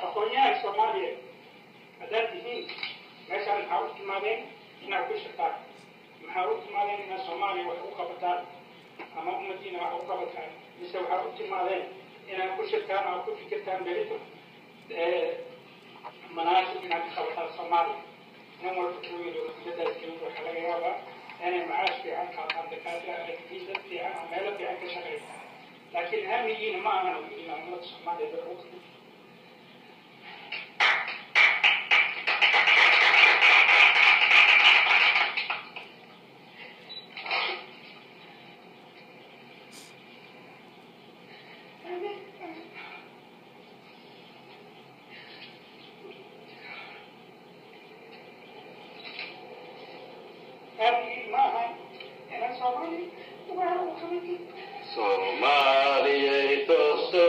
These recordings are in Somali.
أخوياي somali هذا تهين مثلا حاولت مالين إن أكون شكار حاولت مالين إن somali وحقوق بتاع أما أمتنا وحقوق بتاع مثل حاولت مالين إن أكون شكار أو أكون في كتاب بريتو مناسب إن أكون خبطة somali نمر تكوين وكذا كذا وحلا يابا أنا معاش في عن خاطر دكاترة أكيد في عن عمالة في عن كشغل لكن هم يجينا ما أنا ويجينا أمة somali بالروح Somali tosto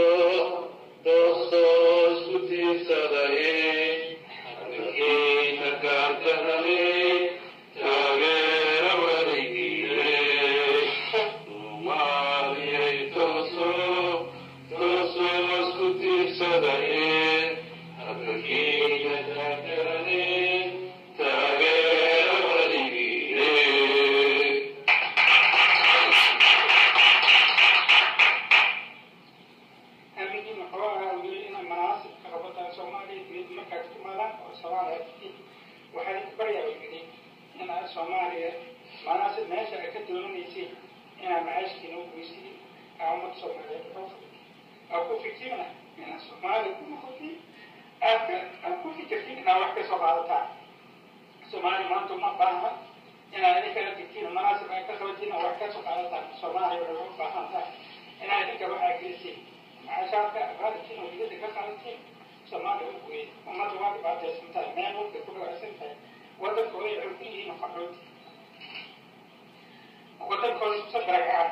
suti sadae Anhina kantanale Tagera warigire Somali tosto suti sadae Anhina kantanale Tagera warigire waxay baryaayeen in Soomaaliya manasib meesha ay ka doonaysay in macaashkiina u guuysay ama Soomaaliya oo ku fikirna in Soomaaliya ku noqotay ku fikirna wax ka soo qaadata Soomaaliya maanta ma baahan in ay ka fikirna manasib ay ka qabatina wax ka soo qaadata Soomaaliya oo u baahan in ay ka wax aglisay macaashka qaadina oo dibadda ka qaadatin Somali وكويت وما توقف بعد سنتين ما نقول كل سنتين وده كويس عقلي نفعل وده كويس صبر